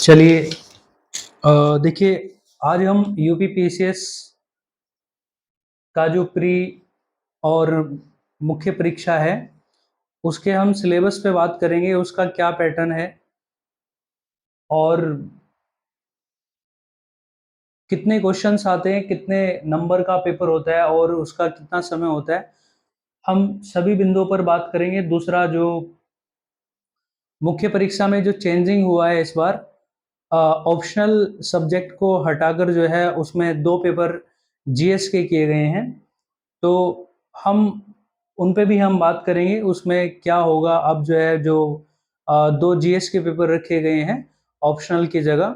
चलिए देखिए आज हम यूपीपीसीएस का जो प्री और मुख्य परीक्षा है उसके हम सिलेबस पे बात करेंगे, उसका क्या पैटर्न है और कितने क्वेश्चंस आते हैं, कितने नंबर का पेपर होता है और उसका कितना समय होता है। हम सभी बिंदुओं पर बात करेंगे। दूसरा, जो मुख्य परीक्षा में जो चेंजिंग हुआ है इस बार, ऑप्शनल सब्जेक्ट को हटाकर जो है उसमें 2 पेपर जीएस के किए गए हैं। तो हम उन पे भी हम बात करेंगे, उसमें क्या होगा। अब जो है जो 2 जीएस के पेपर रखे गए हैं ऑप्शनल की जगह।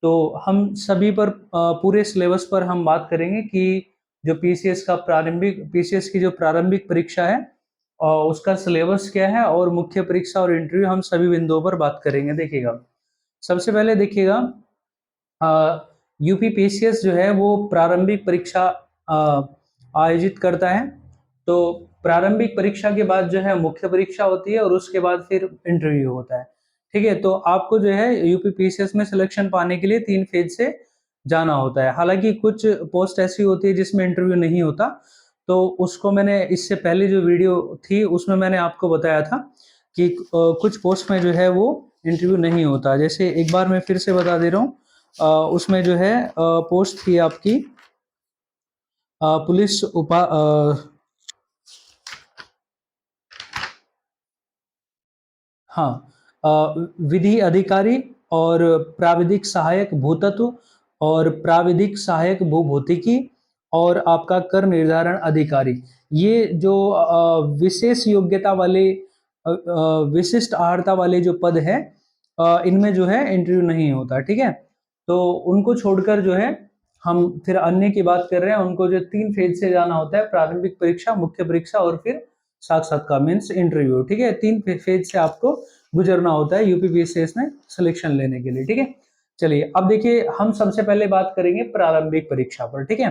तो हम सभी पर पूरे सिलेबस पर हम बात करेंगे कि जो पीसीएस की जो प्रारंभिक परीक्षा है उसका सिलेबस क्या है और मुख्य परीक्षा और इंटरव्यू, हम सभी बिंदुओं पर बात करेंगे। देखिएगा, सबसे पहले देखिएगा, यूपीपीसीएस जो है वो प्रारंभिक परीक्षा आयोजित करता है। तो प्रारंभिक परीक्षा के बाद जो है मुख्य परीक्षा होती है और उसके बाद फिर इंटरव्यू होता है। ठीक है, तो आपको जो है यूपीपीसीएस में सिलेक्शन पाने के लिए 3 फेज से जाना होता है। हालांकि कुछ पोस्ट ऐसी होती है जिसमें इंटरव्यू नहीं होता, तो उसको मैंने इससे पहले जो वीडियो थी उसमें मैंने आपको बताया था कि कुछ पोस्ट में जो है वो इंटरव्यू नहीं होता। जैसे एक बार मैं फिर से बता दे रहा हूँ, उसमें जो है पोस्ट थी आपकी पुलिस उपा हाँ, विधि अधिकारी और प्राविधिक सहायक भूतत्व और प्राविधिक सहायक भूभौतिकी और आपका कर निर्धारण अधिकारी। ये जो विशेष योग्यता वाले विशिष्ट अर्हता वाले जो पद है, इनमें जो है इंटरव्यू नहीं होता। ठीक है, तो उनको छोड़कर जो है हम फिर अन्य की बात कर रहे हैं। उनको जो 3 फेज से जाना होता है, प्रारंभिक परीक्षा, मुख्य परीक्षा और फिर साक्षात्कार मीन्स इंटरव्यू। ठीक है, 3 फेज से आपको गुजरना होता है यूपीपीसीएस में सिलेक्शन लेने के लिए। ठीक है, चलिए अब देखिए, हम सबसे पहले बात करेंगे प्रारंभिक परीक्षा पर। ठीक है,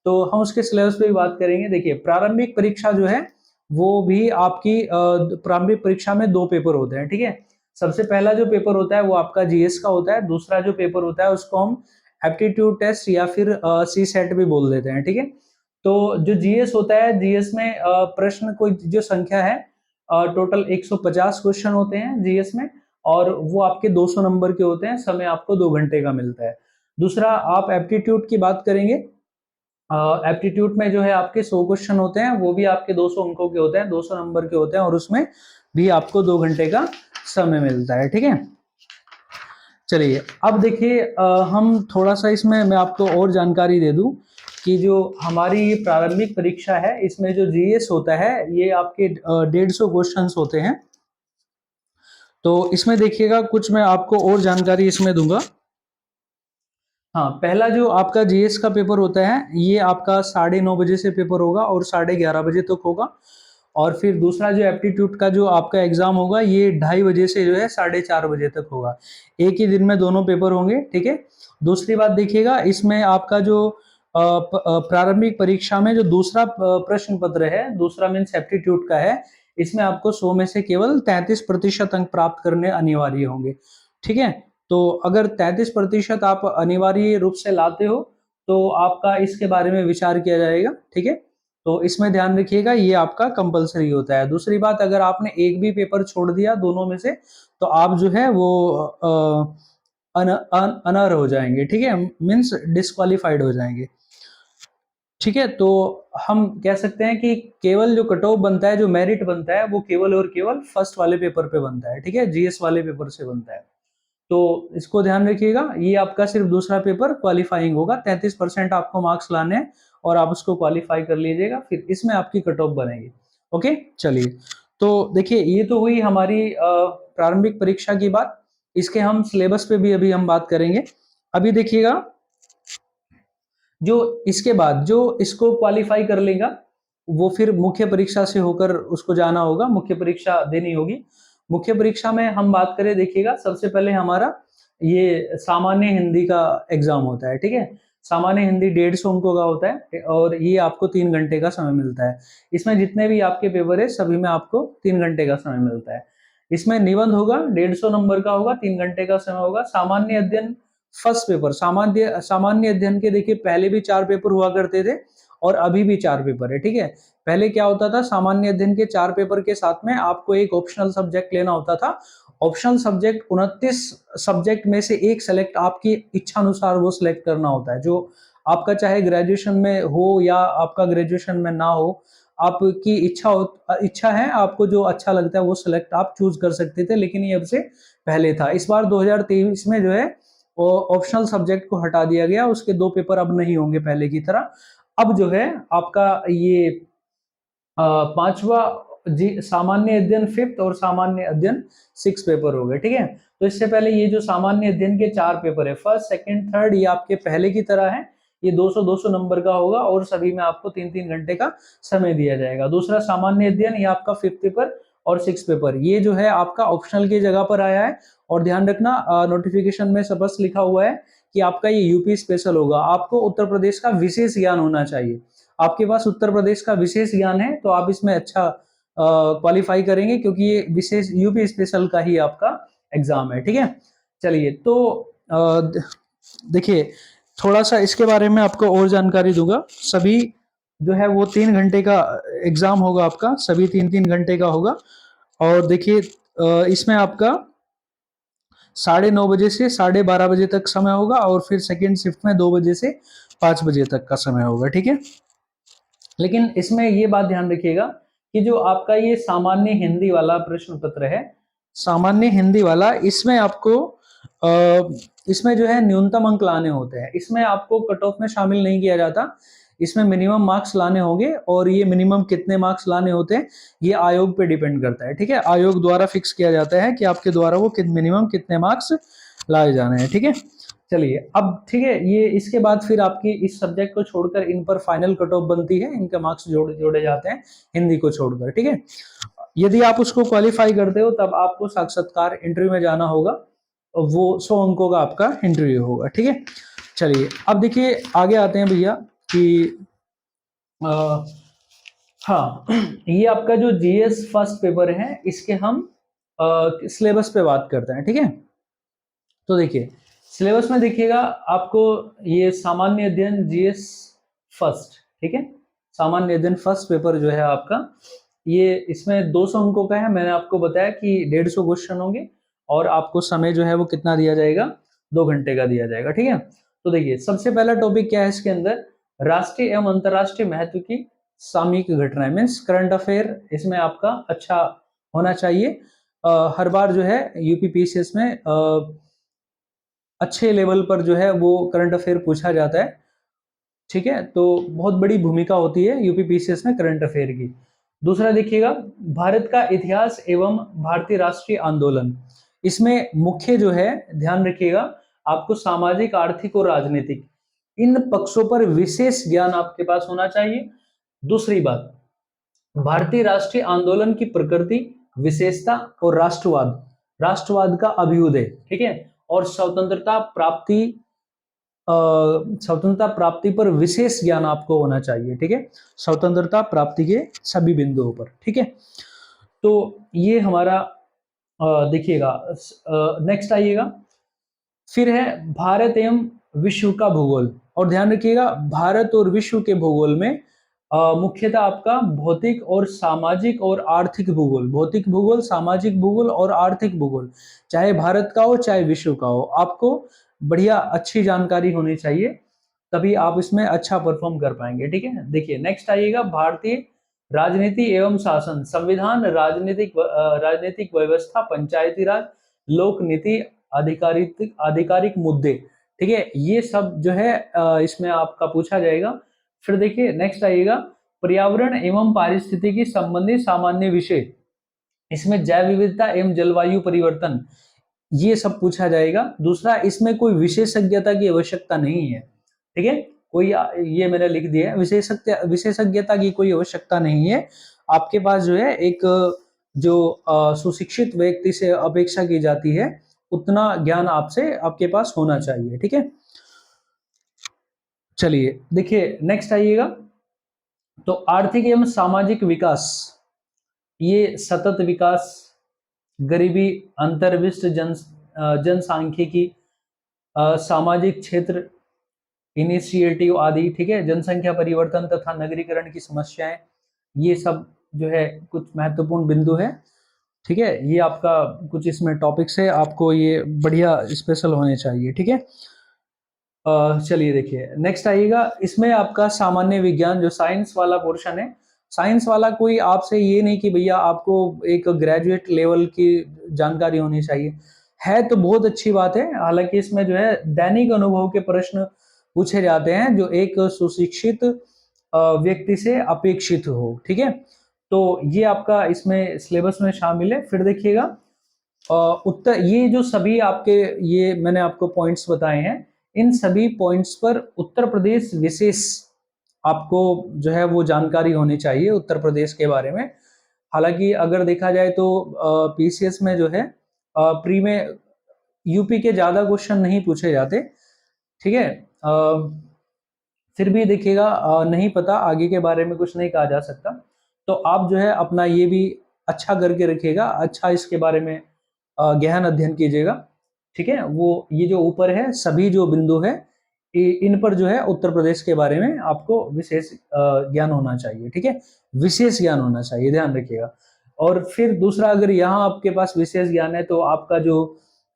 तो हम उसके सिलेबस पे भी बात करेंगे। देखिए, प्रारंभिक परीक्षा जो है वो भी आपकी प्रारंभिक परीक्षा में 2 पेपर होते हैं। ठीक है, सबसे पहला जो पेपर होता है वो आपका जीएस का होता है। दूसरा जो पेपर होता है उसको हम एप्टीट्यूड टेस्ट या फिर सी सेट भी बोल देते हैं। ठीक है, तो जो जीएस होता है, जीएस में प्रश्न कोई जो संख्या है, टोटल 150 क्वेश्चन होते हैं जीएस में और वो आपके 200 नंबर के होते हैं। समय आपको 2 घंटे का मिलता है। दूसरा, आप एप्टीट्यूड की बात करेंगे। एप्टीट्यूड में जो है आपके 100 क्वेश्चन होते हैं, वो भी आपके 200 अंकों के होते हैं, 200 नंबर के होते हैं और उसमें भी आपको 2 घंटे का समय मिलता है। ठीक है, चलिए अब देखिए, हम थोड़ा सा इसमें मैं आपको और जानकारी दे दूं कि जो हमारी ये प्रारंभिक परीक्षा है इसमें जो जीएस होता है ये आपके 150 क्वेश्चंस होते हैं। तो इसमें देखिएगा, कुछ मैं आपको और जानकारी इसमें दूंगा। हाँ, पहला जो आपका जीएस का पेपर होता है ये आपका 9:30 बजे से पेपर होगा और 11:30 बजे तक होगा। और फिर दूसरा जो एप्टीट्यूड का जो आपका एग्जाम होगा ये 2:30 बजे से जो है 4:30 बजे तक होगा। एक ही दिन में दोनों पेपर होंगे। ठीक है, दूसरी बात देखिएगा, इसमें आपका जो प्रारंभिक परीक्षा में जो दूसरा प्रश्न पत्र है, दूसरा मीन्स एप्टीट्यूड का है, इसमें आपको 100 में से केवल 33% अंक प्राप्त करने अनिवार्य होंगे। ठीक है, तो अगर 33% आप अनिवार्य रूप से लाते हो तो आपका इसके बारे में विचार किया जाएगा। ठीक है, तो इसमें ध्यान रखिएगा, ये आपका कंपलसरी होता है। दूसरी बात, अगर आपने एक भी पेपर छोड़ दिया दोनों में से तो आप जो है वो अनर्ह हो जाएंगे। ठीक है, मीन्स डिस्क्वालिफाइड हो जाएंगे। ठीक है, तो हम कह सकते हैं कि केवल जो कट ऑफ बनता है, जो मेरिट बनता है, वो केवल और केवल फर्स्ट वाले पेपर पे बनता है। ठीक है, जीएस वाले पेपर से बनता है। तो इसको ध्यान रखिएगा, ये आपका सिर्फ दूसरा पेपर क्वालिफाइंग होगा। 33% आपको मार्क्स लाने हैं और आप उसको क्वालिफाई कर लीजिएगा, फिर इसमें आपकी कट ऑफ बनेगी। ओके, चलिए, तो देखिए ये तो हुई हमारी प्रारंभिक परीक्षा की बात। इसके हम सिलेबस पे भी अभी हम बात करेंगे। अभी देखिएगा, जो इसके बाद जो इसको क्वालिफाई कर लेगा वो फिर मुख्य परीक्षा से होकर उसको जाना होगा, मुख्य परीक्षा देनी होगी। मुख्य परीक्षा में हम बात करें, देखिएगा, सबसे पहले हमारा ये सामान्य हिंदी का एग्जाम होता है। ठीक है, सामान्य हिंदी 150 अंकों का होता है और ये आपको 3 घंटे का समय मिलता है। इसमें जितने भी आपके पेपर है सभी में आपको 3 घंटे का समय मिलता है। इसमें निबंध होगा, 150 नंबर का होगा, 3 घंटे का समय होगा। सामान्य अध्ययन फर्स्ट पेपर, सामान्य सामान्य अध्ययन के देखिए पहले भी 4 पेपर हुआ करते थे और अभी भी 4 पेपर है, ठीक है। पहले क्या होता था, सामान्य अध्ययन के 4 पेपर के साथ में आपको एक ऑप्शनल सब्जेक्ट लेना होता था। ऑप्शनल सब्जेक्ट 29 सब्जेक्ट में से एक सेलेक्ट आपकी इच्छा अनुसार वो सिलेक्ट करना होता है, जो आपका चाहे ग्रेजुएशन में हो या आपका ग्रेजुएशन में ना हो, आपकी इच्छा है, आपको जो अच्छा लगता है वो सिलेक्ट आप चूज कर सकते थे, लेकिन ये अब से पहले था। इस बार 2023 में जो है वो ऑप्शनल सब्जेक्ट को हटा दिया गया, उसके 2 पेपर अब नहीं होंगे पहले की तरह। अब जो है आपका ये पांचवा जी सामान्य अध्ययन फिफ्थ और सामान्य अध्ययन 6 पेपर हो गए, ठीक है। तो इससे पहले ये जो सामान्य अध्ययन के 4 पेपर है, फर्स्ट सेकंड थर्ड, ये आपके पहले की तरह है, ये 200-200 नंबर का होगा और सभी में आपको 3-3 घंटे का समय दिया जाएगा। दूसरा सामान्य अध्ययन, ये आपका 5th पेपर और 6 पेपर, ये जो है आपका ऑप्शनल की जगह पर आया है। और ध्यान रखना, नोटिफिकेशन में स्पष्ट लिखा हुआ है कि आपका ये यूपी स्पेशल होगा। आपको उत्तर प्रदेश का विशेष ज्ञान होना चाहिए। आपके पास उत्तर प्रदेश का विशेष ज्ञान है तो आप इसमें अच्छा क्वालिफाई करेंगे, क्योंकि ये विशेष यूपी स्पेशल का ही आपका एग्जाम है, ठीक है। चलिए, तो देखिए थोड़ा सा इसके बारे में आपको और जानकारी दूंगा। सभी जो है वो 3 घंटे का एग्जाम होगा आपका, सभी 3-3 घंटे का होगा। और देखिए इसमें आपका 9:30 बजे से 12:30 बजे तक समय होगा और फिर सेकेंड शिफ्ट में 2 बजे से 5 बजे तक का समय होगा, ठीक है। लेकिन इसमें ये बात ध्यान रखिएगा कि जो आपका ये सामान्य हिंदी वाला प्रश्न पत्र है, सामान्य हिंदी वाला, इसमें आपको इसमें जो है न्यूनतम अंक लाने होते हैं। इसमें आपको कट ऑफ में शामिल नहीं किया जाता, इसमें मिनिमम मार्क्स लाने होंगे। और ये मिनिमम कितने मार्क्स लाने होते हैं ये आयोग पे डिपेंड करता है, ठीक है। आयोग द्वारा फिक्स किया जाता है कि आपके द्वारा वो मिनिमम कितने मार्क्स लाए जाने हैं, ठीक है। चलिए, अब ठीक है, ये इसके बाद फिर आपकी इस सब्जेक्ट को छोड़कर इन पर फाइनल कट ऑफ बनती है, इनके मार्क्स जोड़े जाते हैं हिंदी को छोड़कर, ठीक है। यदि आप उसको क्वालिफाई करते हो तब आपको साक्षात्कार इंटरव्यू में जाना होगा, वो 100 अंकों का आपका इंटरव्यू होगा, ठीक है। चलिए, अब देखिए आगे आते हैं भैया कि हाँ, ये आपका जो जीएस फर्स्ट पेपर है, इसके हम सिलेबस पे बात करते हैं, ठीक है। तो देखिए सिलेबस में देखिएगा, आपको ये सामान्य अध्ययन जीएस फर्स्ट, ठीक है, सामान्य अध्ययन फर्स्ट पेपर जो है आपका, ये इसमें 200 अंकों का है। मैंने आपको बताया कि 150 क्वेश्चन होंगे और आपको समय जो है वो कितना दिया जाएगा, 2 घंटे का दिया जाएगा, ठीक है। तो देखिए सबसे पहला टॉपिक क्या है इसके अंदर, राष्ट्रीय एवं अंतरराष्ट्रीय महत्व की सामयिक घटनाएं, मीन्स करंट अफेयर इसमें आपका अच्छा होना चाहिए। हर बार जो है यूपीपीसीएस में अच्छे लेवल पर जो है वो करंट अफेयर पूछा जाता है, ठीक है। तो बहुत बड़ी भूमिका होती है यूपीपीसीएस में करंट अफेयर की। दूसरा देखिएगा, भारत का इतिहास एवं भारतीय राष्ट्रीय आंदोलन, इसमें मुख्य जो है ध्यान रखिएगा, आपको सामाजिक, आर्थिक और राजनीतिक इन पक्षों पर विशेष ज्ञान आपके पास होना चाहिए। दूसरी बात, भारतीय राष्ट्रीय आंदोलन की प्रकृति, विशेषता और राष्ट्रवाद, राष्ट्रवाद का अभ्युदय, ठीक है। और स्वतंत्रता प्राप्ति पर विशेष ज्ञान आपको होना चाहिए, ठीक है, स्वतंत्रता प्राप्ति के सभी बिंदुओं पर, ठीक है। तो ये हमारा देखिएगा, नेक्स्ट आइएगा, फिर है भारत एवं विश्व का भूगोल। और ध्यान रखिएगा, भारत और विश्व के भूगोल में मुख्यतः आपका भौतिक और सामाजिक और आर्थिक भूगोल, भौतिक भूगोल, सामाजिक भूगोल और आर्थिक भूगोल, चाहे भारत का हो चाहे विश्व का हो, आपको बढ़िया अच्छी जानकारी होनी चाहिए, तभी आप इसमें अच्छा परफॉर्म कर पाएंगे, ठीक है। देखिए नेक्स्ट आइएगा, भारतीय राजनीति एवं शासन, संविधान, राजनीतिक व्यवस्था, पंचायती राज, लोक नीति, आधिकारिक आधिकारिक मुद्दे, ठीक है, ये सब जो है इसमें आपका पूछा जाएगा। फिर देखिए नेक्स्ट आइएगा, पर्यावरण एवं पारिस्थितिकी संबंधी सामान्य विषय, इसमें जैव विविधता एवं जलवायु परिवर्तन, ये सब पूछा जाएगा। दूसरा, इसमें कोई विशेषज्ञता की आवश्यकता नहीं है, ठीक है, कोई ये मैंने लिख दिया है, विशेषज्ञता की कोई आवश्यकता नहीं है। आपके पास जो है एक जो सुशिक्षित व्यक्ति से अपेक्षा की जाती है, उतना ज्ञान आपसे आपके पास होना चाहिए, ठीक है। चलिए देखिए नेक्स्ट आइएगा, तो आर्थिक एवं सामाजिक विकास, ये सतत विकास, गरीबी, अंतर्विष्ट जनसांख्यिकी, सामाजिक क्षेत्र इनिशिएटिव आदि, ठीक है, जनसंख्या परिवर्तन तथा नगरीकरण की समस्याएं, ये सब जो है कुछ महत्वपूर्ण बिंदु है, ठीक है। ये आपका कुछ इसमें टॉपिक्स है, आपको ये बढ़िया स्पेशल होने चाहिए, ठीक है। चलिए देखिए नेक्स्ट आइएगा, इसमें आपका सामान्य विज्ञान जो साइंस वाला पोर्शन है, साइंस वाला कोई आपसे ये नहीं कि भैया आपको एक ग्रेजुएट लेवल की जानकारी होनी चाहिए, है तो बहुत अच्छी बात है। हालांकि इसमें जो है दैनिक अनुभव के प्रश्न पूछे जाते हैं जो एक सुशिक्षित व्यक्ति से अपेक्षित हो, ठीक है। तो ये आपका इसमें सिलेबस में शामिल है। फिर देखिएगा उत्तर, ये जो सभी आपके ये मैंने आपको पॉइंट्स बताए हैं, इन सभी पॉइंट्स पर उत्तर प्रदेश विशेष आपको जो है वो जानकारी होनी चाहिए उत्तर प्रदेश के बारे में। हालांकि अगर देखा जाए तो पीसीएस में जो है प्री में यूपी के ज्यादा क्वेश्चन नहीं पूछे जाते, ठीक है। फिर भी देखिएगा नहीं पता आगे के बारे में कुछ नहीं कहा जा सकता, तो आप जो है अपना ये भी अच्छा करके रखिएगा, अच्छा इसके बारे में गहन अध्ययन कीजिएगा, ठीक है। वो ये जो ऊपर है सभी जो बिंदु है इन पर जो है उत्तर प्रदेश के बारे में आपको विशेष ज्ञान होना चाहिए, ठीक है, विशेष ज्ञान होना चाहिए, ध्यान रखिएगा। और फिर दूसरा, अगर यहाँ आपके पास विशेष ज्ञान है तो आपका जो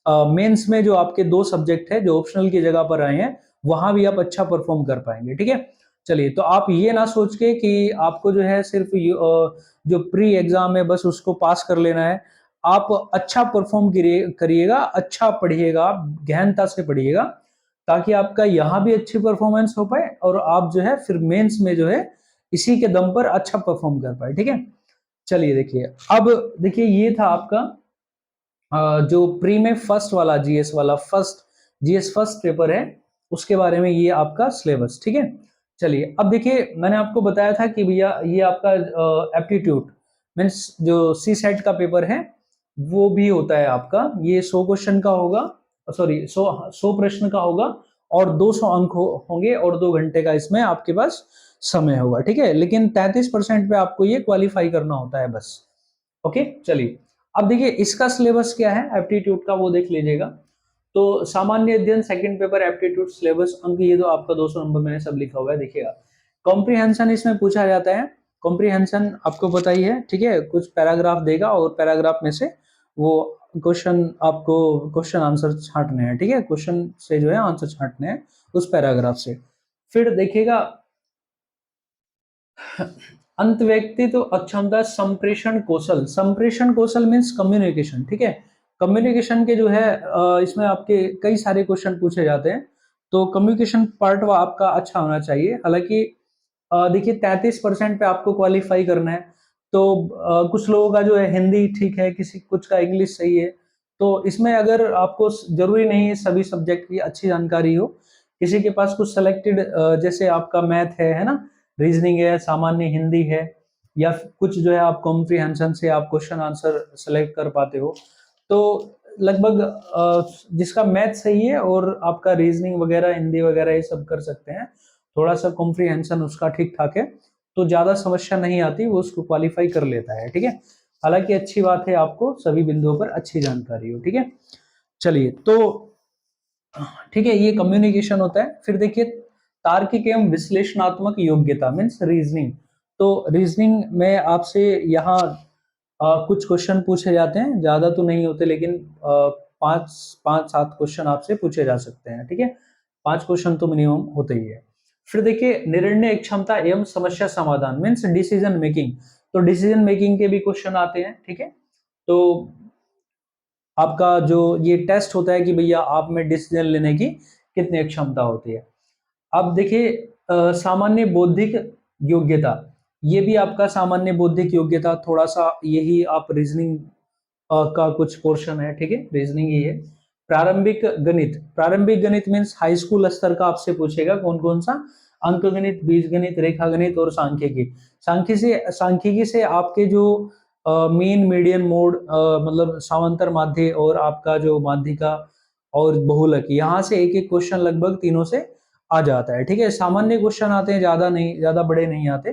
मेंस में जो आपके 2 सब्जेक्ट है जो ऑप्शनल की जगह पर आए हैं, वहां भी आप अच्छा परफॉर्म कर पाएंगे, ठीक है। चलिए, तो आप ये ना सोच के कि आपको जो है सिर्फ जो प्री एग्जाम है बस उसको पास कर लेना है, आप अच्छा परफॉर्म करिएगा, अच्छा पढ़िएगा, गहनता से पढ़िएगा, ताकि आपका यहाँ भी अच्छी परफॉर्मेंस हो पाए और आप जो है फिर मेंस में जो है इसी के दम पर अच्छा परफॉर्म कर पाए, ठीक है। चलिए देखिए, अब देखिए ये था आपका जो प्री में फर्स्ट वाला जीएस वाला जीएस फर्स्ट पेपर है, उसके बारे में ये आपका सिलेबस, ठीक है। चलिए अब देखिए, मैंने आपको बताया था कि भैया ये आपका एप्टीट्यूड मीन्स जो सी सेट का पेपर है वो भी होता है आपका, ये 100 क्वेश्चन का होगा, सॉरी 100 प्रश्न का होगा और 200 अंक होंगे और 2 घंटे का इसमें आपके पास समय होगा, ठीक है। लेकिन 33% पे आपको ये क्वालिफाई करना होता है बस, ओके। चलिए अब देखिए इसका सिलेबस क्या है एप्टीट्यूड का, वो देख लीजिएगा। तो सामान्य अध्ययन सेकंड पेपर एप्टीट्यूड सिलेबस अंक, ये तो आपका 200 नंबर मैंने सब लिखा हुआ है, देखिएगा। कॉम्प्रिहेंशन इसमें पूछा जाता है, कॉम्प्रिहेंशन आपको पता ही है, ठीक है, कुछ पैराग्राफ देगा और पैराग्राफ में से वो क्वेश्चन आपको क्वेश्चन आंसर छांटने हैं, ठीक है, क्वेश्चन से जो है आंसर छांटने हैं उस पैराग्राफ से। फिर देखिएगा अंत व्यक्ति तो अक्षमता संप्रेषण कौशल मीन्स कम्युनिकेशन, ठीक है। कम्युनिकेशन के जो है इसमें आपके कई सारे क्वेश्चन पूछे जाते हैं, तो कम्युनिकेशन पार्ट आपका अच्छा होना चाहिए। हालांकि देखिए 33% पे आपको क्वालिफाई करना है, तो कुछ लोगों का जो है हिंदी ठीक है, किसी कुछ का इंग्लिश सही है, तो इसमें अगर आपको जरूरी नहीं है सभी सब्जेक्ट की अच्छी जानकारी हो, किसी के पास कुछ सेलेक्टेड जैसे आपका मैथ है ना, रीजनिंग है, सामान्य हिंदी है, या कुछ जो है आप कॉम्प्रिहेंशन से आप क्वेश्चन आंसर सेलेक्ट कर पाते हो, तो लगभग जिसका मैथ सही है और आपका रीजनिंग वगैरह हिंदी वगैरह ये सब कर सकते हैं, थोड़ा सा कॉम्प्रिहेंशन उसका ठीक ठाक है तो ज्यादा समस्या नहीं आती, वो उसको क्वालिफाई कर लेता है, ठीक है। हालांकि अच्छी बात है आपको सभी बिंदुओं पर अच्छी जानकारी हो, ठीक है। चलिए तो ठीक है, ये कम्युनिकेशन होता है। फिर देखिए तार्किक एवं विश्लेषणात्मक योग्यता मीन्स रीजनिंग, तो रीजनिंग में आपसे यहाँ कुछ क्वेश्चन पूछे जाते हैं, ज्यादा तो नहीं होते लेकिन 5-7 क्वेश्चन आपसे पूछे जा सकते हैं, ठीक है, 5 क्वेश्चन तो मिनिमम होते ही है। फिर देखिए निर्णय क्षमता एवं समस्या समाधान मीन्स डिसीजन मेकिंग, तो डिसीजन मेकिंग के भी क्वेश्चन आते हैं, ठीक है। तो आपका जो ये टेस्ट होता है कि भैया आप में डिसीजन लेने की कितनी क्षमता होती है। अब देखिए सामान्य बौद्धिक योग्यता, ये भी आपका सामान्य बौद्धिक योग्यता थोड़ा सा यही आप रीजनिंग का कुछ पोर्शन है, ठीक है, रीजनिंग ही है। प्रारंभिक गणित मीन्स हाई स्कूल स्तर का आपसे पूछेगा, कौन कौन सा, अंक गणित, बीज गणित, रेखा गणित और सांख्यिकी। सांख्यिकी से आपके जो मीन मीडियन मोड मतलब सामांतर माध्य और आपका जो माध्यिका और बहुलक, यहाँ से एक एक क्वेश्चन लगभग तीनों से आ जाता है, ठीक है। सामान्य क्वेश्चन आते हैं, ज्यादा नहीं, ज्यादा बड़े नहीं आते।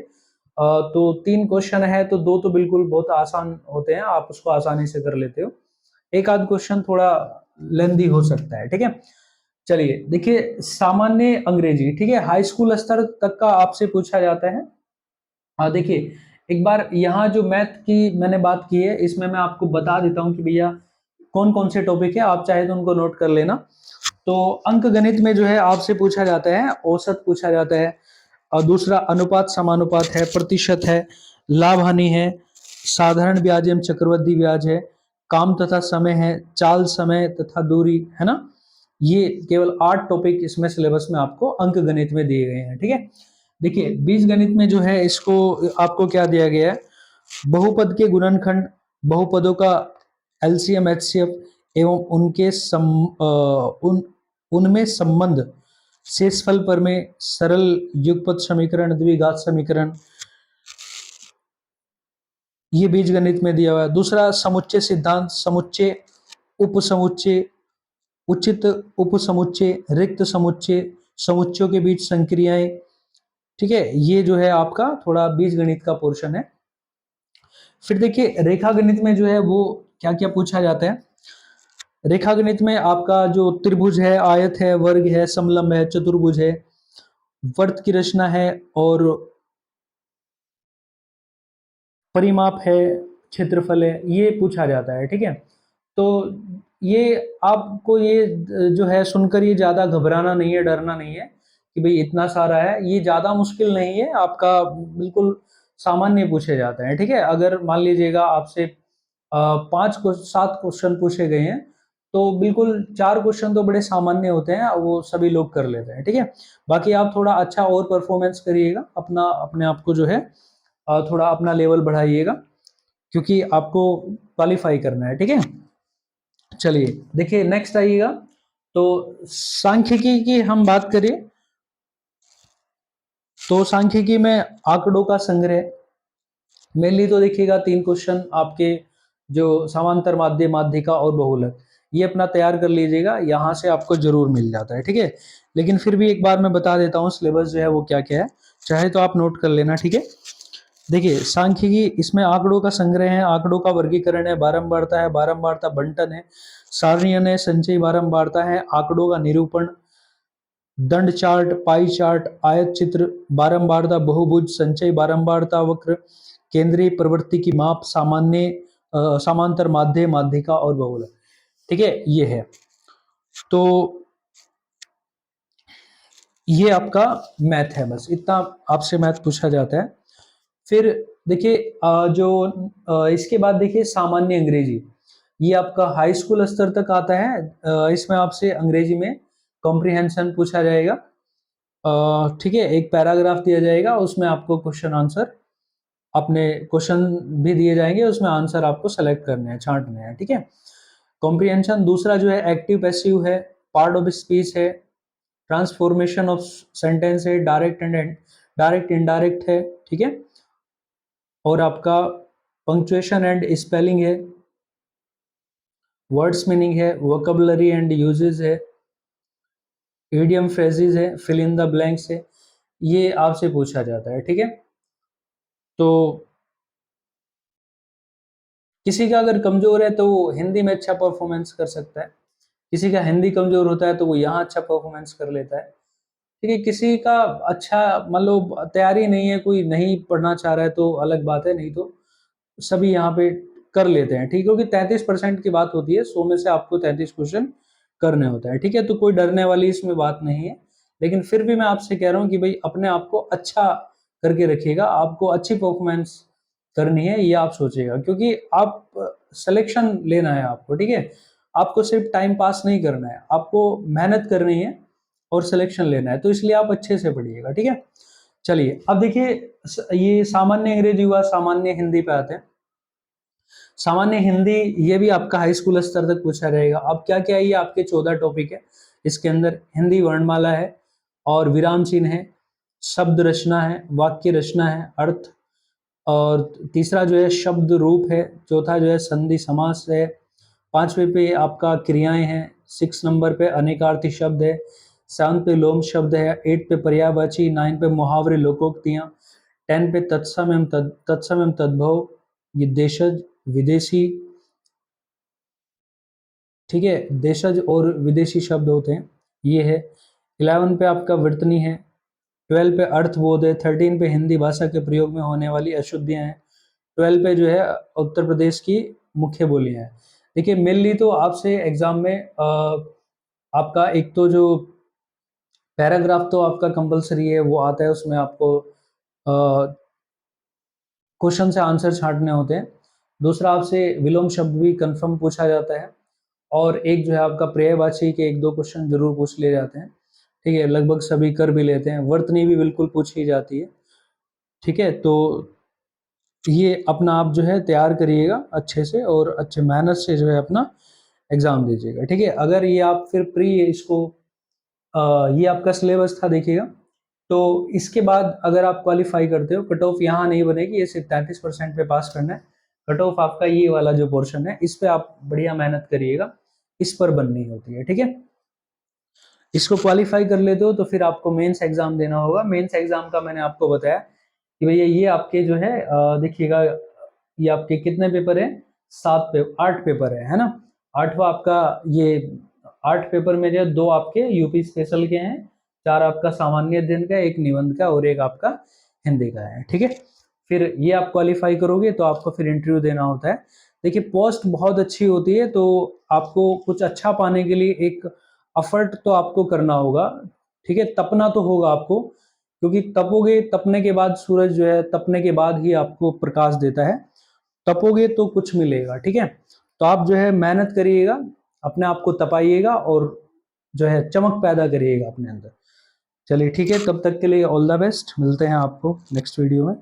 तो 3 क्वेश्चन है तो 2 तो बिल्कुल बहुत आसान होते हैं, आप उसको आसानी से कर लेते हो। एक आध क्वेश्चन थोड़ा लेंदी हो सकता है, ठीक है? चलिए, देखिए सामान्य अंग्रेजी, ठीक है? हाई स्कूल स्तर तक का आपसे पूछा जाता है। देखिए, एक बार यहाँ जो मैथ की मैंने बात की है, इसमें मैं आपको बता देता हूँ कि भैया कौन-कौन से टॉपिक है, आप चाहे तो उनको नोट कर लेना। तो अंक गणित में जो है आपसे पूछा जाता है, औसत पूछा जाता है, और दूसरा अनुपात समानुपात है, प्रतिशत है, लाभ हानि है, साधारण ब्याज एवं चक्रवृद्धि ब्याज है, काम तथा समय है, चाल समय तथा दूरी, है ना? ये केवल 8 टॉपिक इसमें सिलेबस में आपको अंक गणित में दिए गए हैं, ठीक है? देखिए बीज गणित में जो है इसको आपको क्या दिया गया है, बहुपद के गुणनखंड, बहुपदों का एलसीएम एचसीएफ एवं उनमें संबंध, शेषफल प्रमेय, सरल युगपत समीकरण, द्विघात समीकरण, ये बीज गणित में दिया हुआ है। दूसरा समुच्चय सिद्धांत, समुच्चय, उपसमुच्चय, उचित उपसमुच्चय, रिक्त समुच्चय, समुच्चयों के बीच संक्रियाएं, ठीक है? ये जो है आपका थोड़ा बीज गणित का पोर्शन है। फिर देखिए रेखा गणित में जो है वो क्या क्या पूछा जाता है। रेखा गणित में आपका जो त्रिभुज है, आयत है, वर्ग है, समलंब है, चतुर्भुज है, वर्त की रचना है, और परिमाप है, क्षेत्रफल है, ये पूछा जाता है, ठीक है? तो ये आपको ये जो है सुनकर ये ज्यादा घबराना नहीं है, डरना नहीं है कि भाई इतना सारा है, ये ज्यादा मुश्किल नहीं है, आपका बिल्कुल सामान्य पूछे जाते हैं, ठीक है? अगर मान लीजिएगा आपसे 7 क्वेश्चन पूछे गए हैं, तो बिल्कुल 4 क्वेश्चन तो बड़े सामान्य होते हैं, वो सभी लोग कर लेते हैं, ठीक है? बाकी आप थोड़ा अच्छा और परफॉर्मेंस करिएगा, अपना अपने आप को जो है थोड़ा अपना लेवल बढ़ाइएगा, क्योंकि आपको क्वालिफाई करना है, ठीक है? चलिए देखिए नेक्स्ट आइएगा। तो सांख्यिकी की हम बात करें तो सांख्यिकी में आंकड़ों का संग्रह, मेनली तो देखिएगा 3 क्वेश्चन आपके जो समांतर माध्य, माध्यिका और बहुलक, ये अपना तैयार कर लीजिएगा, यहां से आपको जरूर मिल जाता है, ठीक है? लेकिन फिर भी एक बार मैं बता देता हूँ सिलेबस जो है वो क्या क्या है, चाहे तो आप नोट कर लेना, ठीक है? देखिए सांख्यिकी, इसमें आंकड़ों का संग्रह है, आंकड़ों का वर्गीकरण है, बारंबारता है, बारंबारता बंटन है, सारणीयन है, संचयी बारंबारता है, आंकड़ों का निरूपण, दंड चार्ट, पाई चार्ट, आयत चित्र, बारंबारता बहुभुज, संचयी बारंबारता वक्र, केंद्रीय प्रवृत्ति की माप, सामान्य समांतर माध्य, माध्यिका और बहुलक, ठीक है? ये है। तो ये आपका मैथ है, बस इतना आपसे मैथ पूछा जाता है। फिर देखिए जो इसके बाद देखिए सामान्य अंग्रेजी, ये आपका हाई स्कूल स्तर तक आता है। इसमें आपसे अंग्रेजी में कॉम्प्रिहेंशन पूछा जाएगा, ठीक है? एक पैराग्राफ दिया जाएगा, उसमें आपको क्वेश्चन आंसर, अपने क्वेश्चन भी दिए जाएंगे, उसमें आंसर आपको सेलेक्ट करने हैं, छांटने हैं, ठीक है? कॉम्प्रिहेंशन। दूसरा जो है एक्टिव पैसिव है, पार्ट ऑफ स्पीच है, ट्रांसफॉर्मेशन ऑफ सेंटेंस है, डायरेक्ट इनडायरेक्ट है, ठीक है? और आपका पंक्चुएशन एंड स्पेलिंग है, वर्ड्स मीनिंग है, वोकेबलरी एंड यूजेस है, इडियम फ्रेजेस है, फिल इन द ब्लैंक्स है, ये आपसे पूछा जाता है, ठीक है? तो किसी का अगर कमजोर है तो वो हिंदी में अच्छा परफॉर्मेंस कर सकता है, किसी का हिंदी कमजोर होता है तो वो यहाँ अच्छा परफॉर्मेंस कर लेता है, ठीक है? किसी का अच्छा मान लो तैयारी नहीं है, कोई नहीं पढ़ना चाह रहा है तो अलग बात है, नहीं तो सभी यहाँ पे कर लेते हैं, ठीक है? क्योंकि 33% की बात होती है, 100 में से आपको 33 क्वेश्चन करने होता है, ठीक है? तो कोई डरने वाली इसमें बात नहीं है, लेकिन फिर भी मैं आपसे कह रहा हूँ कि भाई अपने आप को अच्छा करके रखिएगा, आपको अच्छी परफॉर्मेंस करनी है, ये आप सोचिएगा, क्योंकि आप सिलेक्शन लेना है आपको, ठीक है? आपको सिर्फ टाइम पास नहीं करना है, आपको मेहनत करनी है और सिलेक्शन लेना है, तो इसलिए आप अच्छे से पढ़िएगा, ठीक है? चलिए अब देखिए ये सामान्य अंग्रेजी हुआ, सामान्य हिंदी पे आते हैं। सामान्य हिंदी, ये भी आपका हाई स्कूल स्तर तक पूछा रहेगा। अब क्या क्या है, ये आपके 14 टॉपिक है, इसके अंदर हिंदी वर्णमाला है, और विराम चिन्ह है, शब्द रचना है, वाक्य रचना है, अर्थ, और तीसरा जो है शब्द रूप है, चौथा जो है संधि समास है, 5वें पे आपका क्रियाएं हैं, 6 नंबर पे अनेकार्थी शब्द है, 7 पे लोम शब्द है, 8 पे पर्यायवाची, 9 पे मुहावरे लोकोक्तियां, 10 पे तत्सम एवं तद्भव, ये देशज, विदेशी, ठीक है, देशज और विदेशी शब्द होते हैं, ये है। 11 पे आपका वर्तनी है। 12 पे अर्थबोध है। 13 पे हिंदी भाषा के प्रयोग में होने वाली अशुद्धियां हैं। 12 पे जो है उत्तर प्रदेश की मुख्य बोलियां हैं। देखिए मेनली तो आपसे एग्जाम में आपका एक तो जो पैराग्राफ तो आपका कंपलसरी है, वो आता है, उसमें आपको क्वेश्चन से आंसर छांटने होते हैं। दूसरा आपसे विलोम शब्द भी कंफर्म पूछा जाता है, और एक जो है आपका पर्यायवाची के एक दो क्वेश्चन जरूर पूछ लिए जाते हैं, ठीक है, लगभग सभी कर भी लेते हैं। वर्तनी भी बिल्कुल पूछी जाती है, ठीक है। तो ये अपना आप जो है तैयार करिएगा अच्छे से, और अच्छे मेहनत से जो है अपना एग्जाम दीजिएगा, ठीक है। अगर ये आप फिर प्री इसको ये आपका सिलेबस था देखिएगा, तो इसके बाद अगर आप क्वालिफाई करते हो, कट ऑफ यहाँ नहीं बनेगी, ये सिर्फ 33% पे पास करना है। कट ऑफ आपका ये वाला जो पोर्शन है, इस पे आप बढ़िया मेहनत करिएगा, इस पर बननी होती है, ठीक है। इसको क्वालिफाई कर लेते हो तो फिर आपको मेंस एग्जाम देना होगा। मेंस एग्जाम का मैंने आपको बताया कि भैया ये आपके जो है देखिएगा, ये आपके कितने पेपर है, 8 पेपर है ना। 8वां आपका ये 8 पेपर में जो है 2 आपके यूपी स्पेशल के हैं, 4 आपका सामान्य अध्ययन का, एक निबंध का और एक आपका हिंदी का है, ठीक है। फिर ये आप क्वालिफाई करोगे तो आपको फिर इंटरव्यू देना होता है। देखिए पोस्ट बहुत अच्छी होती है, तो आपको कुछ अच्छा पाने के लिए एक एफर्ट तो आपको करना होगा, ठीक है, तपना तो होगा आपको, क्योंकि तपोगे, तपने के बाद सूरज जो है तपने के बाद ही आपको प्रकाश देता है, तपोगे तो कुछ मिलेगा, ठीक है। तो आप जो है मेहनत करिएगा, अपने आप को तपाइएगा, और जो है चमक पैदा करिएगा अपने अंदर। चलिए ठीक है, तब तक के लिए ऑल द बेस्ट, मिलते हैं आपको नेक्स्ट वीडियो में।